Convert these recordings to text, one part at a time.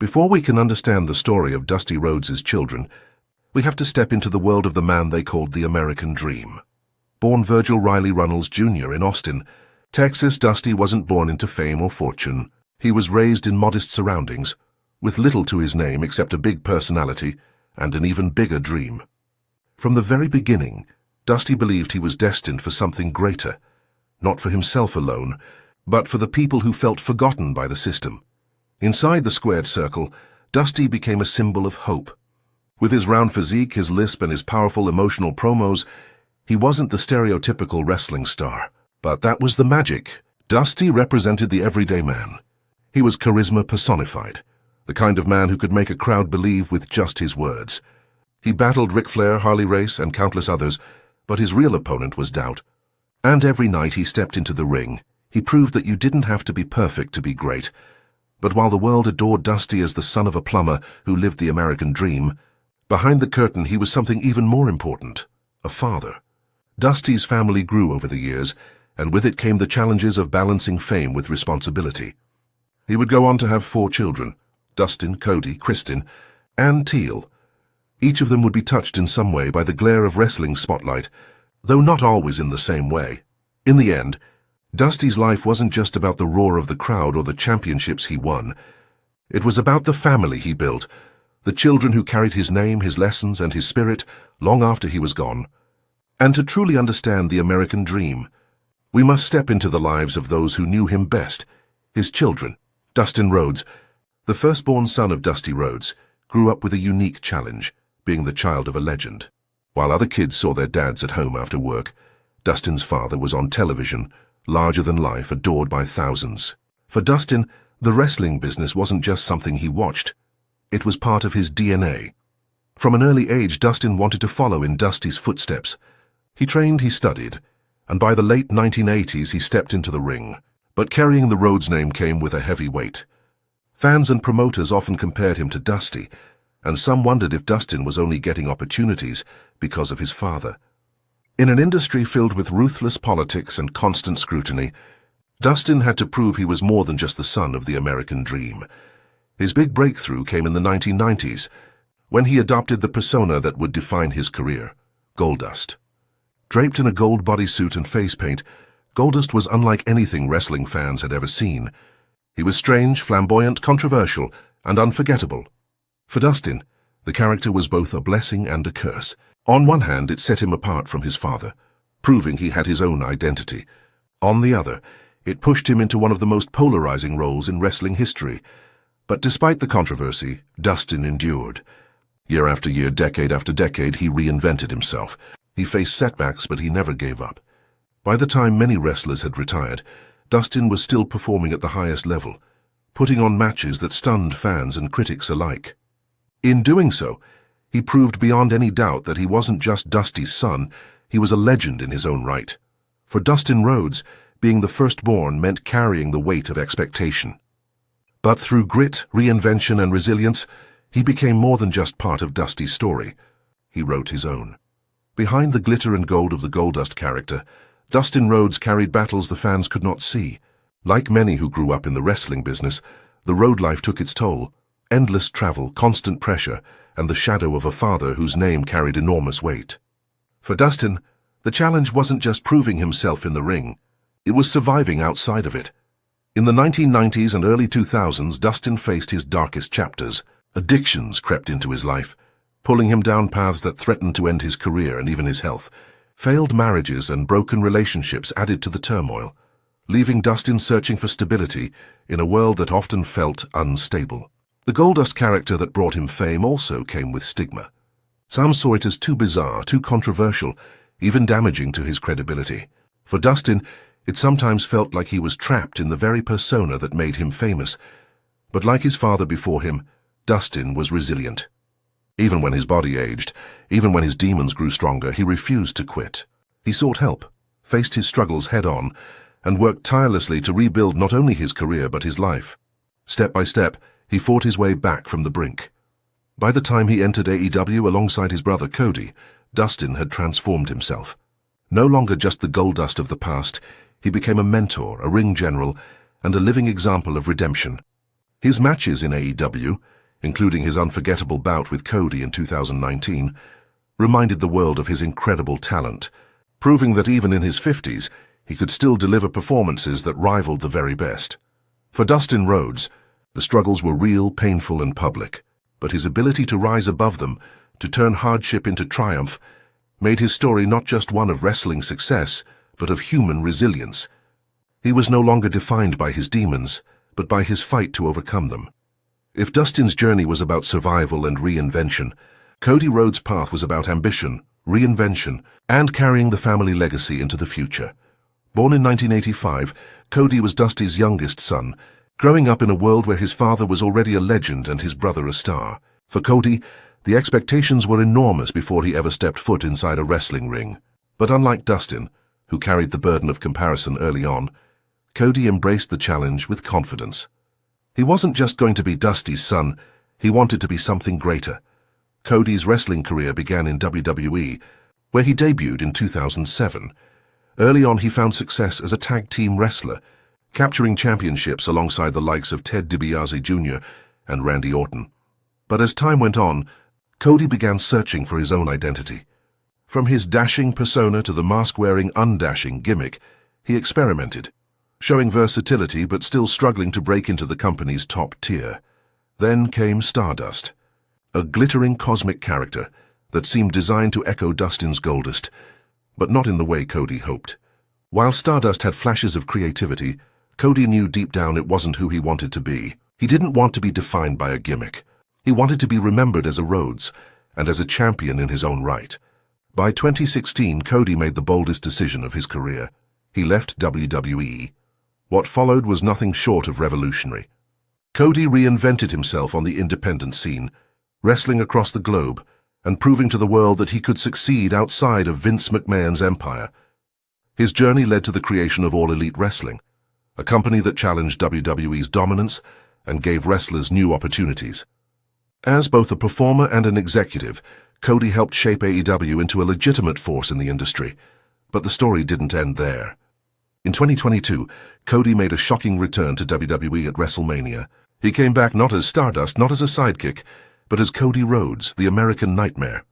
Before we can understand the story of Dusty Rhodes' children, we have to step into the world of the man they called the American Dream. Born Virgil Riley Runnels Jr. in Austin, Texas, Dusty wasn't born into fame or fortune. He was raised in modest surroundings, with little to his name except a big personality and an even bigger dream. From the very beginning, Dusty believed he was destined for something greater, not for himself alone, but for the people who felt forgotten by the system. Inside the squared circle, Dusty became a symbol of hope. With his round physique, his lisp, and his powerful emotional promos, he wasn't the stereotypical wrestling star. But that was the magic. Dusty represented the everyday man. He was charisma personified, the kind of man who could make a crowd believe with just his words. He battled Ric Flair, Harley Race, and countless others, but his real opponent was doubt. And every night he stepped into the ring, he proved that you didn't have to be perfect to be great. But while the world adored Dusty as the son of a plumber who lived the American dream, behind the curtain he was something even more important, a father. Dusty's family grew over the years, and with it came the challenges of balancing fame with responsibility. He would go on to have 4 children, Dustin, Cody, Kristen, and Teal. Each of them would be touched in some way by the glare of wrestling's spotlight, though not always in the same way. In the end, Dusty's life wasn't just about the roar of the crowd or the championships he won. It was about the family he built, the children who carried his name, his lessons, and his spirit long after he was gone. And to truly understand the American dream, we must step into the lives of those who knew him best, his children. Dustin Rhodes, the firstborn son of Dusty Rhodes, grew up with a unique challenge, being the child of a legend. While other kids saw their dads at home after work, Dustin's father was on television, larger than life, adored by thousands. For Dustin, the wrestling business wasn't just something he watched. It was part of his DNA. From an early age, Dustin wanted to follow in Dusty's footsteps. He trained, he studied, and by the late 1980s he stepped into the ring. But carrying the Rhodes name came with a heavy weight. Fans and promoters often compared him to Dusty, and some wondered if Dustin was only getting opportunities because of his father. In an industry filled with ruthless politics and constant scrutiny, Dustin had to prove he was more than just the son of the American dream. His big breakthrough came in the 1990s, when he adopted the persona that would define his career, Goldust. Draped in a gold bodysuit and face paint, Goldust was unlike anything wrestling fans had ever seen. He was strange, flamboyant, controversial, and unforgettable. For Dustin, the character was both a blessing and a curse. On one hand, it set him apart from his father, proving he had his own identity. On the other, it pushed him into one of the most polarizing roles in wrestling history. But despite the controversy, Dustin endured. Year after year, decade after decade, he reinvented himself. He faced setbacks, but he never gave up. By the time many wrestlers had retired, Dustin was still performing at the highest level, putting on matches that stunned fans and critics alike. In doing so, he proved beyond any doubt that he wasn't just Dusty's son, he was a legend in his own right. For Dustin Rhodes, being the firstborn meant carrying the weight of expectation. But through grit, reinvention, and resilience, he became more than just part of Dusty's story. He wrote his own. Behind the glitter and gold of the Goldust character, Dustin Rhodes carried battles the fans could not see. Like many who grew up in the wrestling business, the road life took its toll. Endless travel, constant pressure, and the shadow of a father whose name carried enormous weight. For Dustin, the challenge wasn't just proving himself in the ring, it was surviving outside of it. In the 1990s and early 2000s, Dustin faced his darkest chapters. Addictions crept into his life, pulling him down paths that threatened to end his career and even his health. Failed marriages and broken relationships added to the turmoil, leaving Dustin searching for stability in a world that often felt unstable. The Goldust character that brought him fame also came with stigma. Some saw it as too bizarre, too controversial, even damaging to his credibility. For Dustin, it sometimes felt like he was trapped in the very persona that made him famous. But like his father before him, Dustin was resilient. Even when his body aged, even when his demons grew stronger, he refused to quit. He sought help, faced his struggles head-on, and worked tirelessly to rebuild not only his career but his life. Step by step, he fought his way back from the brink. By the time he entered AEW alongside his brother Cody, Dustin had transformed himself. No longer just the Goldust of the past, he became a mentor, a ring general, and a living example of redemption. His matches in AEW, including his unforgettable bout with Cody in 2019, reminded the world of his incredible talent, proving that even in his 50s, he could still deliver performances that rivaled the very best. For Dustin Rhodes, the struggles were real, painful, and public, but his ability to rise above them, to turn hardship into triumph, made his story not just one of wrestling success, but of human resilience. He was no longer defined by his demons, but by his fight to overcome them. If Dustin's journey was about survival and reinvention, Cody Rhodes' path was about ambition, reinvention, and carrying the family legacy into the future. Born in 1985, Cody was Dusty's youngest son, growing up in a world where his father was already a legend and his brother a star. For Cody, the expectations were enormous before he ever stepped foot inside a wrestling ring. But unlike Dustin, who carried the burden of comparison early on, Cody embraced the challenge with confidence. He wasn't just going to be Dusty's son, he wanted to be something greater. Cody's wrestling career began in WWE, where he debuted in 2007. Early on, he found success as a tag team wrestler, capturing championships alongside the likes of Ted DiBiase Jr. and Randy Orton. But as time went on, Cody began searching for his own identity. From his dashing persona to the mask-wearing undashing gimmick, he experimented, showing versatility but still struggling to break into the company's top tier. Then came Stardust, a glittering cosmic character that seemed designed to echo Dustin's Goldust, but not in the way Cody hoped. While Stardust had flashes of creativity, Cody knew deep down it wasn't who he wanted to be. He didn't want to be defined by a gimmick. He wanted to be remembered as a Rhodes, and as a champion in his own right. By 2016, Cody made the boldest decision of his career. He left WWE. What followed was nothing short of revolutionary. Cody reinvented himself on the independent scene, wrestling across the globe, and proving to the world that he could succeed outside of Vince McMahon's empire. His journey led to the creation of All Elite Wrestling, a company that challenged WWE's dominance and gave wrestlers new opportunities. As both a performer and an executive, Cody helped shape AEW into a legitimate force in the industry, but the story didn't end there. In 2022, Cody made a shocking return to WWE at WrestleMania. He came back not as Stardust, not as a sidekick, but as Cody Rhodes, the American Nightmare.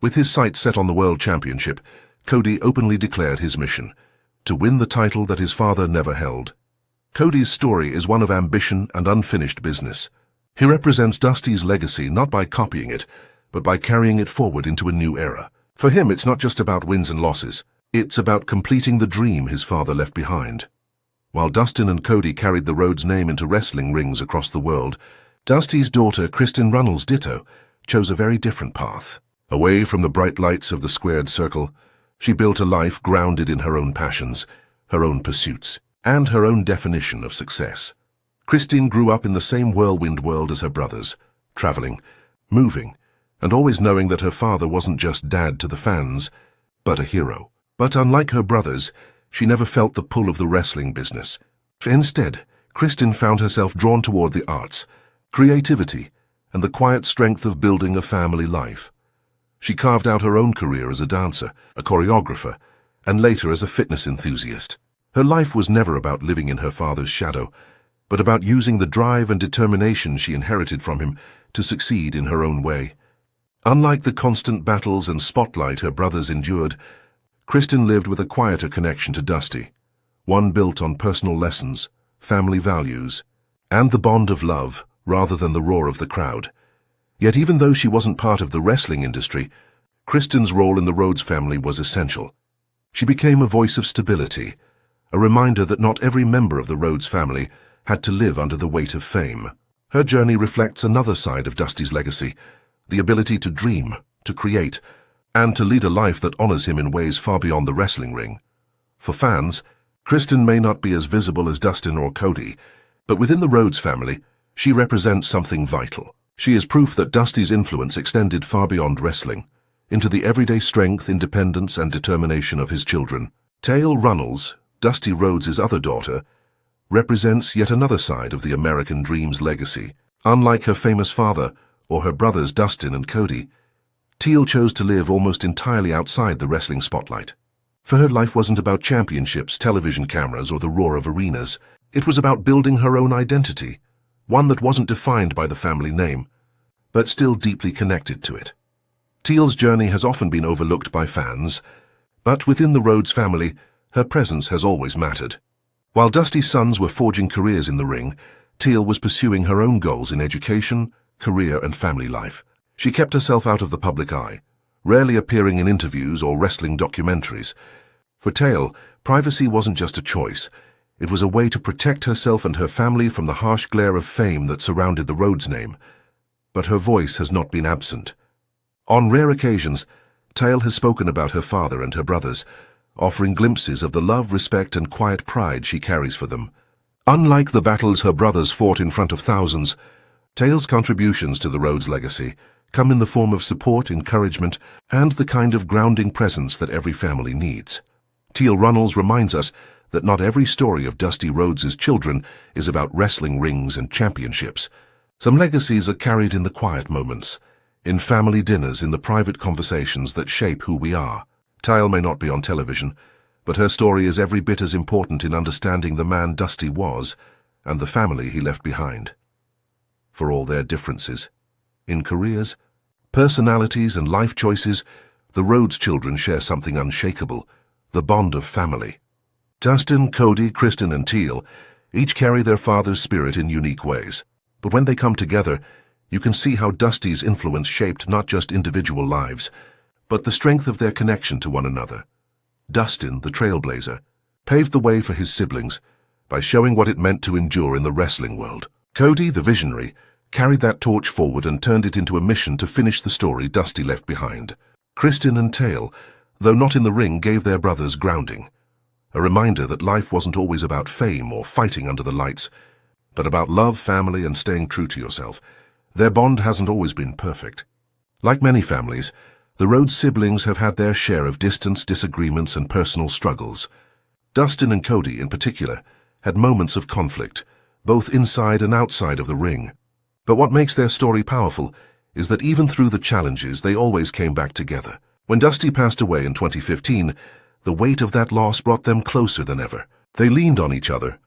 With his sights set on the World Championship, Cody openly declared his mission, to win the title that his father never held. Cody's story is one of ambition and unfinished business. He represents Dusty's legacy not by copying it, but by carrying it forward into a new era. For him, it's not just about wins and losses. It's about completing the dream his father left behind. While Dustin and Cody carried the Rhodes name into wrestling rings across the world, Dusty's daughter, Kristen Runnels Ditto, chose a very different path. Away from the bright lights of the squared circle, she built a life grounded in her own passions, her own pursuits, and her own definition of success. Kristen grew up in the same whirlwind world as her brothers, traveling, moving, and always knowing that her father wasn't just dad to the fans, but a hero. But unlike her brothers, she never felt the pull of the wrestling business. Instead, Kristen found herself drawn toward the arts, creativity, and the quiet strength of building a family life. She carved out her own career as a dancer, a choreographer, and later as a fitness enthusiast. Her life was never about living in her father's shadow, but about using the drive and determination she inherited from him to succeed in her own way. Unlike the constant battles and spotlight her brothers endured, Kristen lived with a quieter connection to Dusty, one built on personal lessons, family values, and the bond of love, rather than the roar of the crowd. Yet even though she wasn't part of the wrestling industry, Kristen's role in the Rhodes family was essential. She became a voice of stability, a reminder that not every member of the Rhodes family had to live under the weight of fame. Her journey reflects another side of Dusty's legacy, the ability to dream, to create, and to lead a life that honors him in ways far beyond the wrestling ring. For fans, Kristen may not be as visible as Dustin or Cody, but within the Rhodes family, she represents something vital. She is proof that Dusty's influence extended far beyond wrestling, into the everyday strength, independence, and determination of his children. Tail Runnels, Dusty Rhodes' other daughter, represents yet another side of the American dream's legacy. Unlike her famous father or her brothers Dustin and Cody, Teal chose to live almost entirely outside the wrestling spotlight. For her, life wasn't about championships, television cameras, or the roar of arenas. It was about building her own identity, one that wasn't defined by the family name, but still deeply connected to it. Teal's journey has often been overlooked by fans, but within the Rhodes family, her presence has always mattered. While Dusty's sons were forging careers in the ring, Teal was pursuing her own goals in education, career, and family life. She kept herself out of the public eye, rarely appearing in interviews or wrestling documentaries. For Teal, privacy wasn't just a choice. It was a way to protect herself and her family from the harsh glare of fame that surrounded the Rhodes name. But her voice has not been absent. On rare occasions, Teal has spoken about her father and her brothers, offering glimpses of the love, respect, and quiet pride she carries for them. Unlike the battles her brothers fought in front of thousands, Teal's contributions to the Rhodes legacy come in the form of support, encouragement, and the kind of grounding presence that every family needs. Teal Runnels reminds us that not every story of Dusty Rhodes' children is about wrestling rings and championships. Some legacies are carried in the quiet moments, in family dinners, in the private conversations that shape who we are. Teal may not be on television, but her story is every bit as important in understanding the man Dusty was and the family he left behind. For all their differences, in careers, personalities, and life choices, the Rhodes children share something unshakable: the bond of family. Dustin, Cody, Kristen, and Teal each carry their father's spirit in unique ways. But when they come together, you can see how Dusty's influence shaped not just individual lives, but the strength of their connection to one another. Dustin, the trailblazer, paved the way for his siblings by showing what it meant to endure in the wrestling world. Cody, the visionary, carried that torch forward and turned it into a mission to finish the story Dusty left behind. Kristen and Teal, though not in the ring, gave their brothers grounding, a reminder that life wasn't always about fame or fighting under the lights, but about love, family, and staying true to yourself. Their bond hasn't always been perfect. Like many families, the Rhodes siblings have had their share of distance, disagreements, and personal struggles. Dustin and Cody, in particular, had moments of conflict, both inside and outside of the ring. But what makes their story powerful is that even through the challenges, they always came back together. When Dusty passed away in 2015, the weight of that loss brought them closer than ever. They leaned on each other,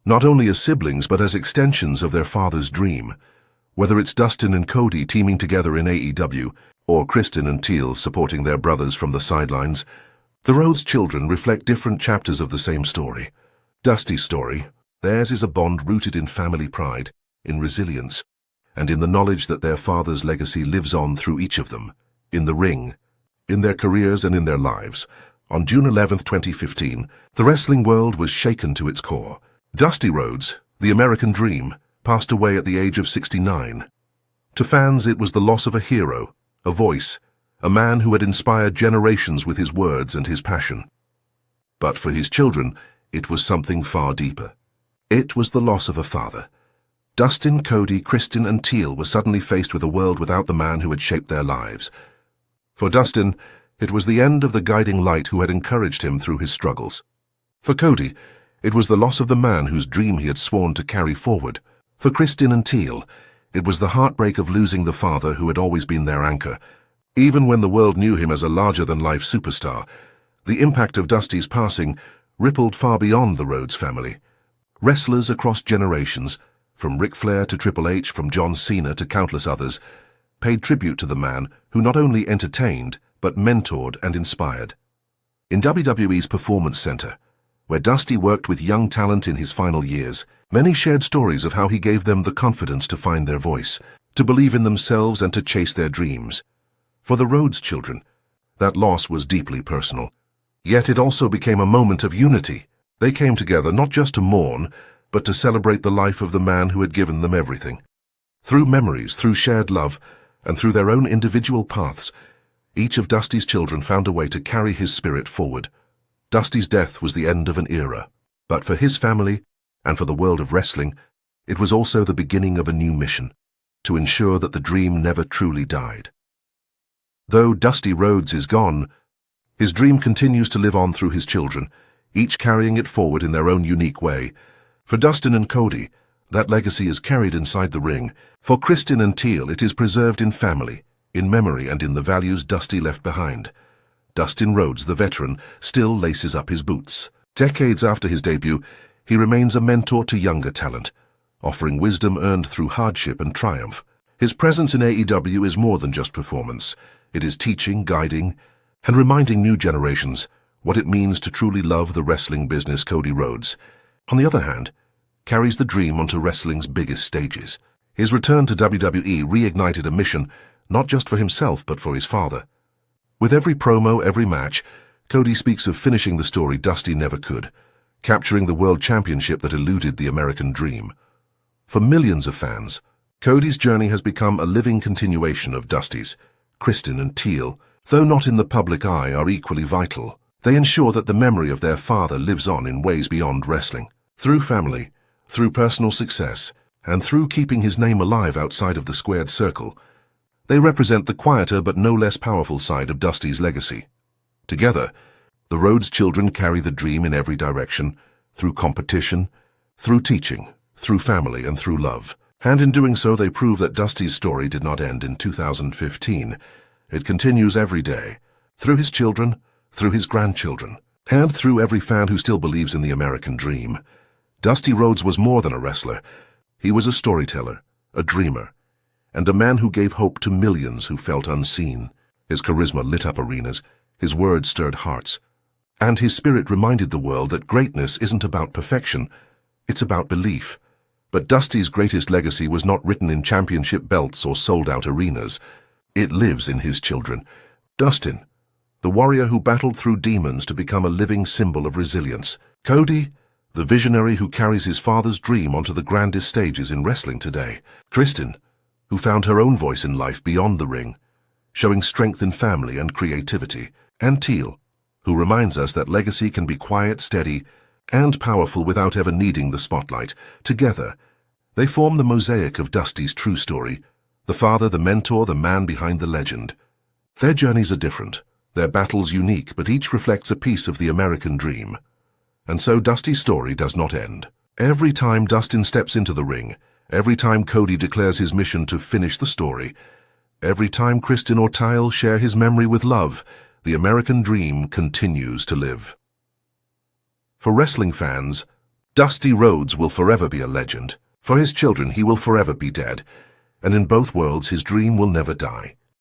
not only as siblings but as extensions of their father's dream. Whether it's Dustin and Cody teaming together in AEW, or Kristen and Teal supporting their brothers from the sidelines, the Rhodes children reflect different chapters of the same story. Dusty's story, theirs is a bond rooted in family pride, in resilience, and in the knowledge that their father's legacy lives on through each of them, in the ring, in their careers, and in their lives. On June 11, 2015, the wrestling world was shaken to its core. Dusty Rhodes, the American Dream, passed away at the age of 69. To fans, it was the loss of a hero, a voice, a man who had inspired generations with his words and his passion. But for his children, it was something far deeper. It was the loss of a father. Dustin, Cody, Kristen, and Teal were suddenly faced with a world without the man who had shaped their lives. For Dustin, it was the end of the guiding light who had encouraged him through his struggles. For Cody, it was the loss of the man whose dream he had sworn to carry forward. For Kristen and Teal, it was the heartbreak of losing the father who had always been their anchor. Even when the world knew him as a larger-than-life superstar, the impact of Dusty's passing rippled far beyond the Rhodes family. Wrestlers across generations, from Ric Flair to Triple H, from John Cena to countless others, paid tribute to the man who not only entertained, but mentored and inspired. In WWE's Performance Center, where Dusty worked with young talent in his final years, many shared stories of how he gave them the confidence to find their voice, to believe in themselves, and to chase their dreams. For the Rhodes children, that loss was deeply personal. Yet it also became a moment of unity. They came together not just to mourn, but to celebrate the life of the man who had given them everything. Through memories, through shared love, and through their own individual paths, each of Dusty's children found a way to carry his spirit forward. Dusty's death was the end of an era, but for his family and for the world of wrestling, it was also the beginning of a new mission, to ensure that the dream never truly died. Though Dusty Rhodes is gone, his dream continues to live on through his children, each carrying it forward in their own unique way. For Dustin and Cody, that legacy is carried inside the ring. For Kristen and Teal, it is preserved in family, in memory, and in the values Dusty left behind. Dustin Rhodes, the veteran, still laces up his boots. Decades after his debut, he remains a mentor to younger talent, offering wisdom earned through hardship and triumph. His presence in AEW is more than just performance. It is teaching, guiding, and reminding new generations what it means to truly love the wrestling business. Cody Rhodes, on the other hand, carries the dream onto wrestling's biggest stages. His return to WWE reignited a mission not just for himself but for his father. With every promo, every match, Cody speaks of finishing the story Dusty never could, capturing the world championship that eluded the American dream. For millions of fans, Cody's journey has become a living continuation of Dusty's. Kristen and Teal, though not in the public eye, are equally vital. They ensure that the memory of their father lives on in ways beyond wrestling. Through family, through personal success, and through keeping his name alive outside of the squared circle, they represent the quieter but no less powerful side of Dusty's legacy. Together, the Rhodes children carry the dream in every direction, through competition, through teaching, through family, and through love. And in doing so, they prove that Dusty's story did not end in 2015. It continues every day, through his children, through his grandchildren, and through every fan who still believes in the American dream. Dusty Rhodes was more than a wrestler. He was a storyteller, a dreamer, and a man who gave hope to millions who felt unseen. His charisma lit up arenas, his words stirred hearts, and his spirit reminded the world that greatness isn't about perfection, it's about belief. But Dusty's greatest legacy was not written in championship belts or sold-out arenas. It lives in his children. Dustin, the warrior who battled through demons to become a living symbol of resilience. Cody, the visionary who carries his father's dream onto the grandest stages in wrestling today. Kristen, who found her own voice in life beyond the ring, showing strength in family and creativity. And Teal, who reminds us that legacy can be quiet, steady, and powerful without ever needing the spotlight. Together, they form the mosaic of Dusty's true story, the father, the mentor, the man behind the legend. Their journeys are different, their battles unique, but each reflects a piece of the American dream. And so Dusty's story does not end. Every time Dustin steps into the ring, every time Cody declares his mission to finish the story, every time Kristen or Teal share his memory with love, the American dream continues to live. For wrestling fans, Dusty Rhodes will forever be a legend. For his children, he will forever be dead. And in both worlds, his dream will never die.